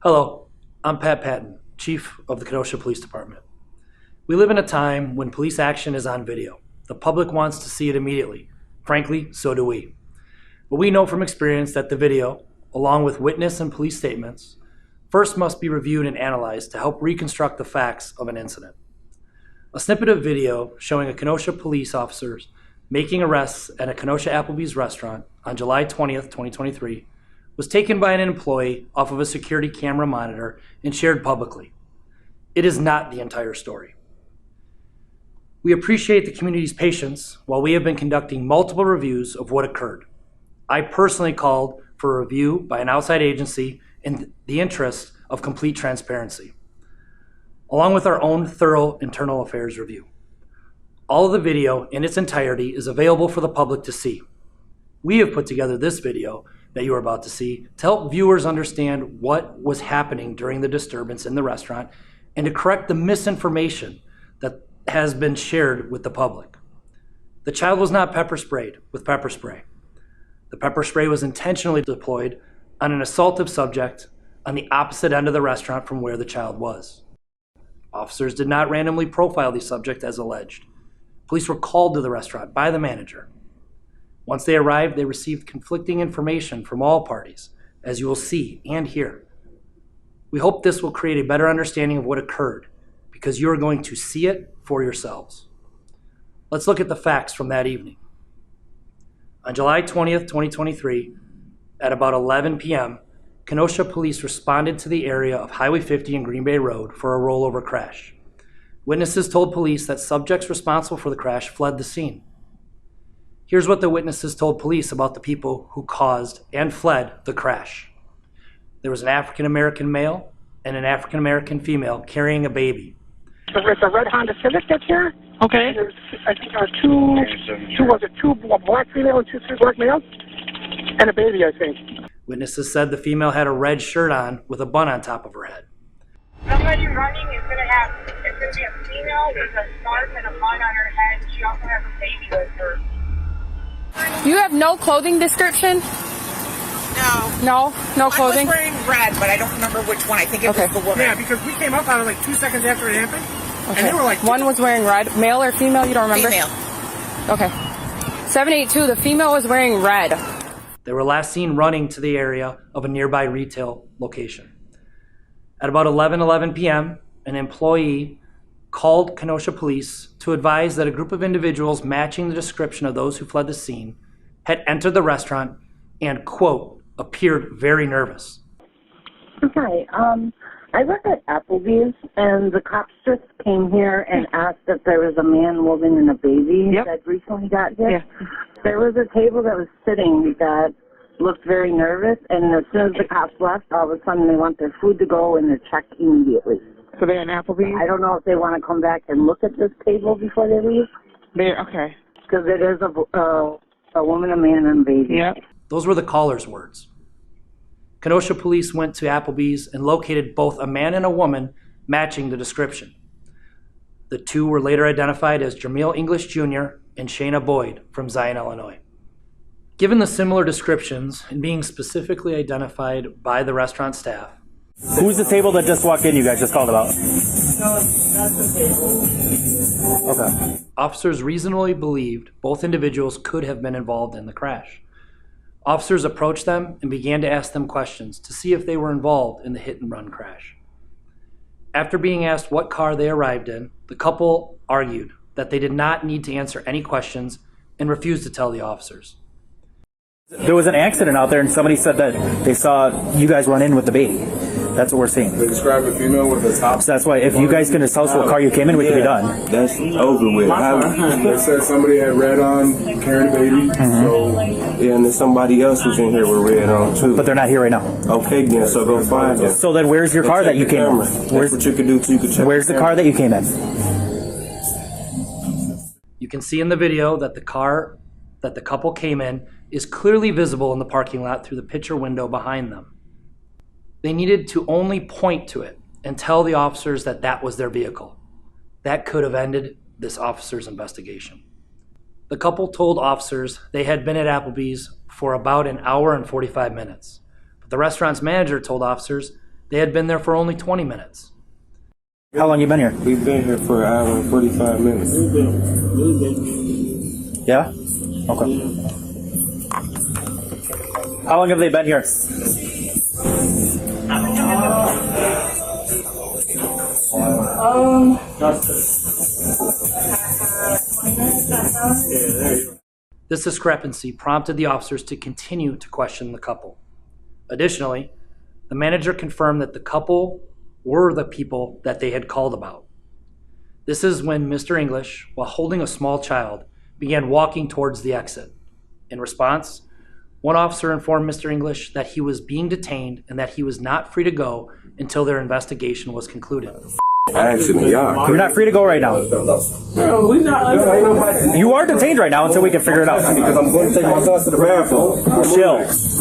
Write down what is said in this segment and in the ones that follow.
Hello, I'm Pat Patton, Chief of the Kenosha Police Department. We live in a time when police action is on video. The public wants to see it immediately. Frankly, so do we. But we know from experience that the video, along with witness and police statements, first must be reviewed and analyzed to help reconstruct the facts of an incident. A snippet of video showing a Kenosha police officers making arrests at a Kenosha Applebee's restaurant on July 20th, 2023, was taken by an employee off of a security camera monitor and shared publicly. It is not the entire story. We appreciate the community's patience while we have been conducting multiple reviews of what occurred. I personally called for a review by an outside agency in the interest of complete transparency, along with our own thorough internal affairs review. All of the video in its entirety is available for the public to see. We have put together this video that you are about to see to help viewers understand what was happening during the disturbance in the restaurant and to correct the misinformation that has been shared with the public. The child was not pepper sprayed with pepper spray. The pepper spray was intentionally deployed on an assaultive subject on the opposite end of the restaurant from where the child was. Officers did not randomly profile the subject as alleged. Police were called to the restaurant by the manager. Once they arrived, they received conflicting information from all parties, as you will see and hear. We hope this will create a better understanding of what occurred, because you are going to see it for yourselves. Let's look at the facts from that evening. On July 20th, 2023, at about 11 p.m., Kenosha police responded to the area of Highway 50 and Green Bay Road for a rollover crash. Witnesses told police that subjects responsible for the crash fled the scene. Here's what the witnesses told police about the people who caused and fled the crash. There was an African-American male and an African-American female carrying a baby. It's a red Honda Civic that's here. Okay. There's, I think there are two black females and two black males, and a baby, I think. Witnesses said the female had a red shirt on with a bun on top of her head. Somebody running is going to be a female with a scarf and a bun on her head. She also has a baby with her. You have no clothing description? No. No clothing? I was wearing red, but I don't remember which one. I think it was the woman. Yeah, because we came up on it like 2 seconds after it happened, and they were like... One was wearing red. Male or female? You don't remember? Female. Okay. 782, the female was wearing red. They were last seen running to the area of a nearby retail location. At about 11:11 p.m., an employee called Kenosha police to advise that a group of individuals matching the description of those who fled the scene had entered the restaurant and, quote, appeared very nervous. Hi, I work at Applebee's, and the cops just came here and asked if there was a man, woman, and a baby that recently got hit. Yeah. There was a table that was sitting that looked very nervous, and as soon as the cops left, all of a sudden they want their food to go and they're checked immediately. So they're in Applebee's? I don't know if they want to come back and look at this table before they leave. Okay. Because it is a woman, a man, and a baby. Yep. Those were the caller's words. Kenosha police went to Applebee's and located both a man and a woman matching the description. The two were later identified as Jameel English Jr. and Shayna Boyd from Zion, Illinois. Given the similar descriptions and being specifically identified by the restaurant staff, who's the table that just walked in you guys just called about? That's the table. Okay. officers reasonably believed both individuals could have been involved in the crash. Officers approached them and began to ask them questions to see if they were involved in the hit-and-run crash. After being asked what car they arrived in, the couple argued that they did not need to answer any questions and refused to tell the officers. There was an accident out there and somebody said that they saw you guys run in with the baby. That's what we're seeing. They described a female with a top. So that's why if you guys can tell us what car you came in, we can be done. That's over with. They said somebody had red on, carrying a baby. So, yeah, and there's somebody else who's in here with red on too. But they're not here right now. Okay, then, so go find them. So then where's your car that you came in? Where's what you can do so you can check. Where's the car that you came in? You can see in the video that the car that the couple came in is clearly visible in the parking lot through the picture window behind them. They needed to only point to it and tell the officers that that was their vehicle. That could have ended this officer's investigation. The couple told officers they had been at Applebee's for about an hour and 45 minutes. But the restaurant's manager told officers They had been there for only 20 minutes. How long you been here? We've been here for an hour and 45 minutes. Yeah? Okay. How long have they been here? This discrepancy prompted the officers to continue to question the couple. Additionally, the manager confirmed that the couple were the people that they had called about. This is when Mr. English, while holding a small child, began walking towards the exit. In response, one officer informed Mr. English that he was being detained and that he was not free to go until their investigation was concluded. Actually, yeah. You're not free to go right now. You are detained right now until we can figure it out. Because I'm going to take my son to the bathroom. Chill.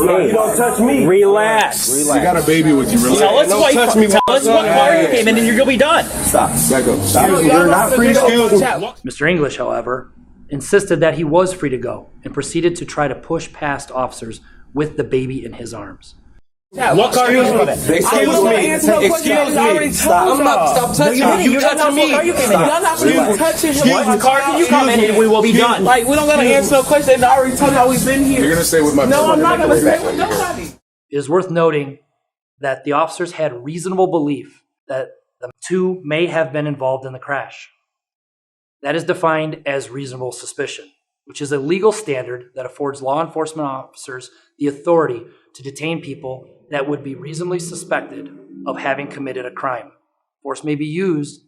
Hey, You don't touch me. relax. You got a baby with you. Relax. Tell us Don't what touch me. tell us what car you came in and you'll be done. Stop. Back up. Stop. You're not free to go. Mr. English, however, insisted that he was free to go and proceeded to try to push past officers with the baby in his arms. What car are you in? Excuse me. Excuse me. Stop. I'm not stop touching me. You touching me. Y'all not touching him. What car can you come in and we will be done? Like, we don't gotta answer no question. I already told y'all we've been here. You're going to stay with my No, I'm not gonna stay with nobody. It is worth noting that the officers had reasonable belief that the two may have been involved in the crash. That is defined as reasonable suspicion, which is a legal standard that affords law enforcement officers the authority to detain people that would be reasonably suspected of having committed a crime. Force may be used,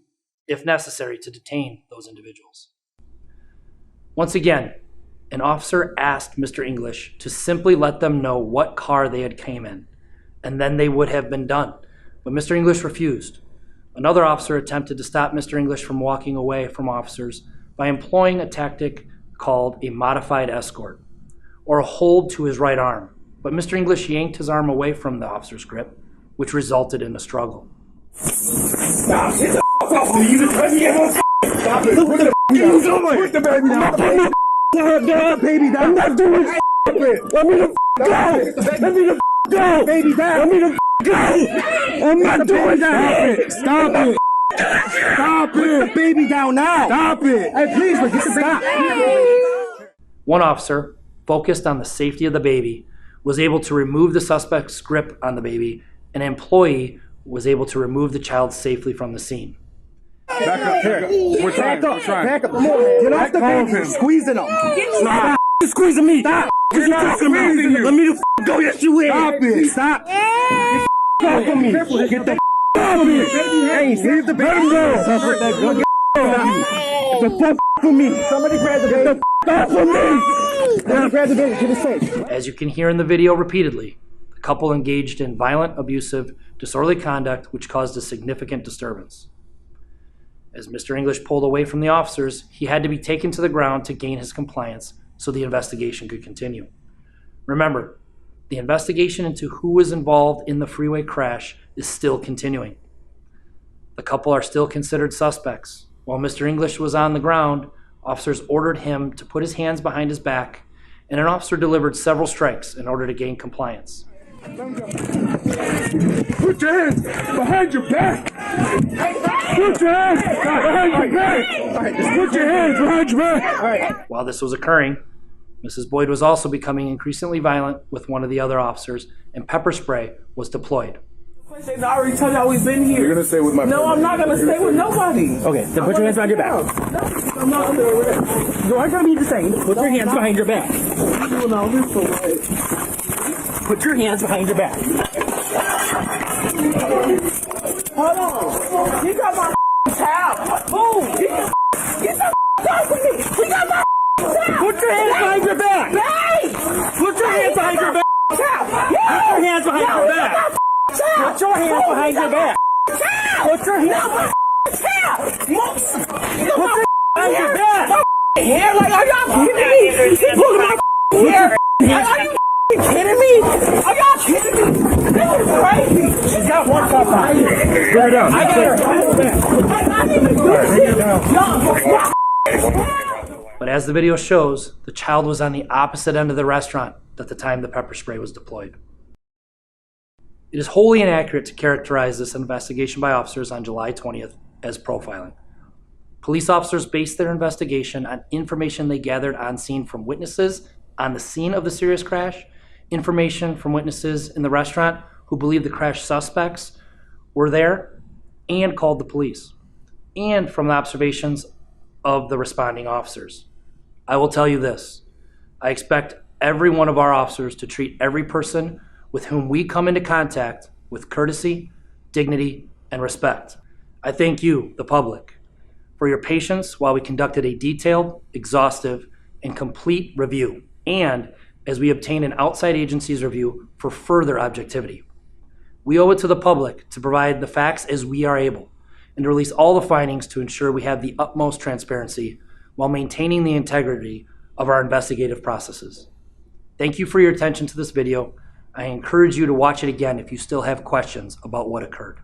if necessary, to detain those individuals. Once again, an officer asked Mr. English to simply let them know what car they had came in, and then they would have been done. But Mr. English refused. Another officer attempted to stop Mr. English from walking away from officers by employing a tactic called a modified escort, or a hold to his right arm. But Mr. English yanked his arm away from the officer's grip, which resulted in a struggle. Stop. Get the off me. You just let me get Stop it. What the you doing? Put the baby down. Baby down. I'm not doing it. Let me the go. Let me the go. Baby down. Let me the go. I'm not doing that. Stop it. Stop it. Baby down now. Stop it. Hey, please, get the stop. One officer, focused on the safety of the baby, was able to remove the suspect's grip on the baby. An employee was able to remove the child safely from the scene. Back up. Here. We're trying. Back up. Come on, man. Get off the baby. Squeezing him. Stop. You're squeezing me. Stop. You're not squeezing you. Let me the go. Yes, you will. Stop it. Stop. Get the me. Get the off me. Hey, leave the baby alone. Get the fuck from me. Somebody grab the baby. Get the fuck from me. Somebody grab the baby. Get it safe. As you can hear in the video repeatedly, the couple engaged in violent, abusive, disorderly conduct which caused a significant disturbance. As Mr. English pulled away from the officers, he had to be taken to the ground to gain his compliance so the investigation could continue. Remember, the investigation into who was involved in the freeway crash is still continuing. The couple are still considered suspects. While Mr. English was on the ground, officers ordered him to put his hands behind his back, and an officer delivered several strikes in order to gain compliance. Put your hands behind your back. Put your hands behind your back. Put your hands behind your back. All right. While this was occurring, Mrs. Boyd was also becoming increasingly violent with one of the other officers, and pepper spray was deployed. I already told y'all we've been here. You're gonna stay with my. No, I'm not gonna stay with nobody. Okay, then put your hands behind your back. I'm not gonna do it. You aren't going to be the same. Put your hands behind your back. Doing all this for what? Put your hands behind your back. Hold on. You got my towel. Boom. Get the off with me. We got my towel. Put your hands behind your back. Hey. Put your hands behind your back. Towel. Put your hands behind your back. Put your hands behind your back. Put your hands behind your back. Hair, like, are y'all kidding me? He's pulling my hair. Are you kidding me? Are y'all kidding me? This is crazy. She's got one cup on. Bring it down. I got her. But as the video shows, the child was on the opposite end of the restaurant at the time the pepper spray was deployed. It is wholly inaccurate to characterize this investigation by officers on July 20th as profiling. Police officers based their investigation on information they gathered on scene from witnesses on the scene of the serious crash, information from witnesses in the restaurant who believed the crash suspects were there and called the police, and from the observations of the responding officers. I will tell you this, I expect every one of our officers to treat every person with whom we come into contact with courtesy, dignity, and respect. I thank you, the public, for your patience while we conducted a detailed, exhaustive, and complete review, and as we obtained an outside agency's review for further objectivity. We owe it to the public to provide the facts as we are able, and to release all the findings to ensure we have the utmost transparency while maintaining the integrity of our investigative processes. Thank you for your attention to this video. I encourage you to watch it again if you still have questions about what occurred.